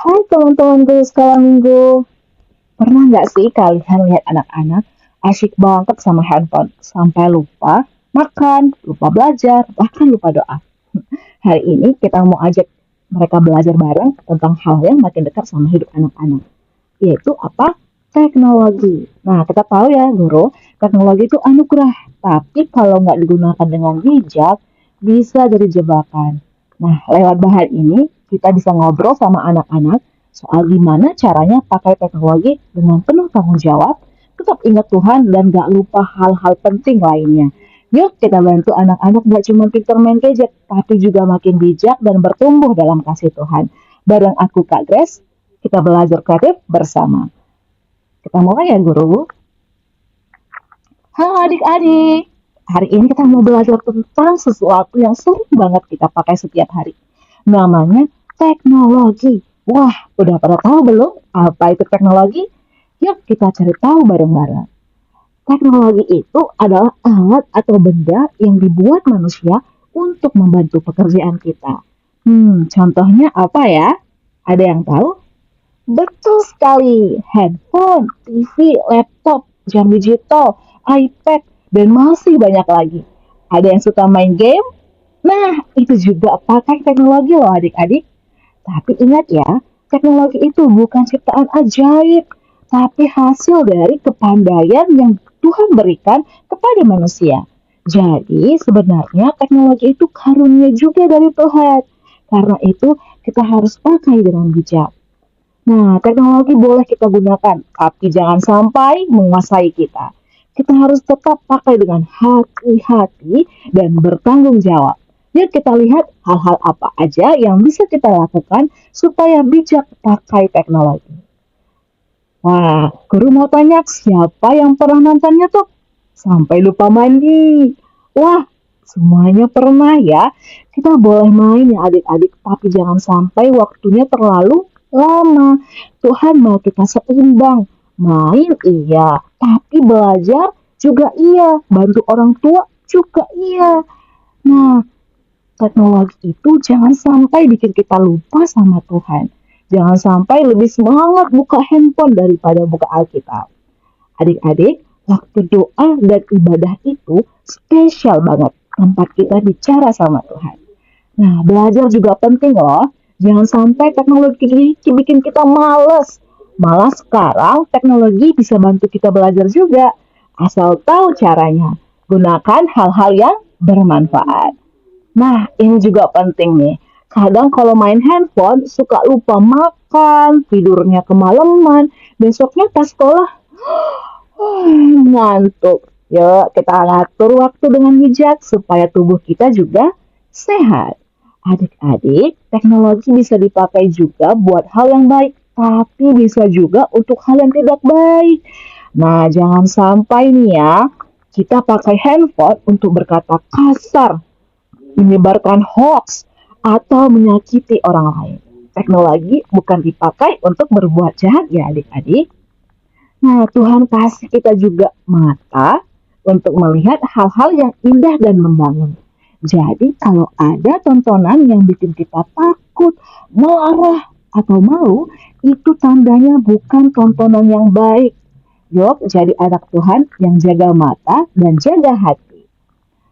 Hai teman-temanku sekolah minggu. Pernah nggak sih kalian lihat anak-anak asyik banget sama handphone sampai lupa makan, lupa belajar, bahkan lupa doa? Hari ini kita mau ajak mereka belajar bareng tentang hal yang makin dekat sama hidup anak-anak, yaitu apa? Teknologi. Nah, kita tahu ya, guru, teknologi itu anugerah, tapi kalau nggak digunakan dengan bijak, bisa jadi jebakan. Nah, lewat bahan ini, kita bisa ngobrol sama anak-anak soal gimana caranya pakai teknologi dengan penuh tanggung jawab, tetap ingat Tuhan, dan nggak lupa hal-hal penting lainnya. Yuk kita bantu anak-anak nggak cuma pintar main gadget, tapi juga makin bijak dan bertumbuh dalam kasih Tuhan. Bareng aku Kak Grace, kita belajar kreatif bersama. Kita mulai ya guru. Halo adik-adik. Hari ini kita mau belajar tentang sesuatu yang sering banget kita pakai setiap hari. Namanya teknologi. Wah, udah pada tahu belum apa itu teknologi? Yuk kita cari tahu bareng-bareng. Teknologi itu adalah alat atau benda yang dibuat manusia untuk membantu pekerjaan kita. Contohnya apa ya? Ada yang tahu? Betul sekali, handphone, TV, laptop, jam digital, iPad, dan masih banyak lagi. Ada yang suka main game? Nah, itu juga pakai teknologi loh adik-adik. Tapi ingat ya, teknologi itu bukan ciptaan ajaib, tapi hasil dari kepandaian yang Tuhan berikan kepada manusia. Jadi sebenarnya teknologi itu karunia juga dari Tuhan. Karena itu kita harus pakai dengan bijak. Nah, teknologi boleh kita gunakan, tapi jangan sampai menguasai kita. Kita harus tetap pakai dengan hati-hati dan bertanggung jawab. Yuk kita lihat hal-hal apa aja yang bisa kita lakukan supaya bijak pakai teknologi. Wah, guru mau tanya siapa yang pernah nonton YouTube? Sampai lupa mandi. Wah, semuanya pernah ya. Kita boleh main ya adik-adik, tapi jangan sampai waktunya terlalu lama. Tuhan mau kita seimbang. Main iya, tapi belajar juga iya. Bantu orang tua juga iya. Nah, teknologi itu jangan sampai bikin kita lupa sama Tuhan. Jangan sampai lebih semangat buka handphone daripada buka Alkitab. Adik-adik, waktu doa dan ibadah itu spesial banget. Tempat kita bicara sama Tuhan. Nah, belajar juga penting loh. Jangan sampai teknologi bikin kita males. Malah sekarang teknologi bisa bantu kita belajar juga. Asal tahu caranya. Gunakan hal-hal yang bermanfaat. Nah, ini juga penting nih. Kadang kalau main handphone suka lupa makan, tidurnya kemalaman, besoknya pas sekolah ngantuk. Yuk, kita ngatur waktu dengan bijak supaya tubuh kita juga sehat. Adik-adik, teknologi bisa dipakai juga buat hal yang baik, tapi bisa juga untuk hal yang tidak baik. Nah, jangan sampai nih ya, kita pakai handphone untuk berkata kasar, menyebarkan hoax, atau menyakiti orang lain. Teknologi bukan dipakai untuk berbuat jahat ya adik-adik. Nah, Tuhan kasih kita juga mata untuk melihat hal-hal yang indah dan membangun. Jadi, kalau ada tontonan yang bikin kita takut, marah, atau malu, itu tandanya bukan tontonan yang baik. Yuk, jadi anak Tuhan yang jaga mata dan jaga hati.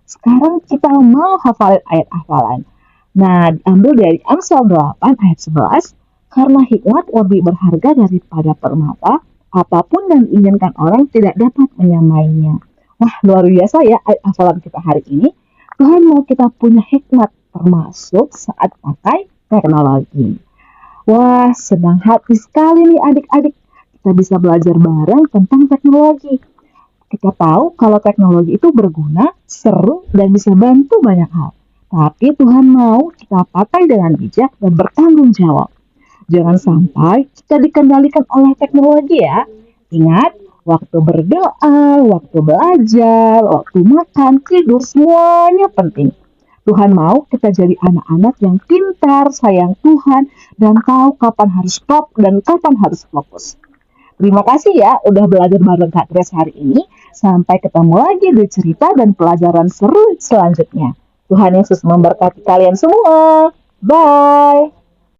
Sekarang kita mau hafalin ayat hafalan. Nah, ambil dari Amsal 8 ayat 11. Karena hikmat lebih berharga daripada permata, apapun yang diinginkan orang tidak dapat menyamainya. Wah, luar biasa ya ayat hafalan kita hari ini. Tuhan mau kita punya hikmat termasuk saat pakai teknologi. Wah, senang hati sekali nih adik-adik. Kita bisa belajar bareng tentang teknologi. Kita tahu kalau teknologi itu berguna, seru, dan bisa bantu banyak hal. Tapi Tuhan mau kita pakai dengan bijak dan bertanggung jawab. Jangan sampai kita dikendalikan oleh teknologi ya. Ingat, waktu berdoa, waktu belajar, waktu makan, tidur, semuanya penting. Tuhan mau kita jadi anak-anak yang pintar, sayang Tuhan, dan tahu kapan harus stop dan kapan harus fokus. Terima kasih ya udah belajar bareng Kak Grace hari ini. Sampai ketemu lagi di cerita dan pelajaran seru selanjutnya. Tuhan Yesus memberkati kalian semua. Bye.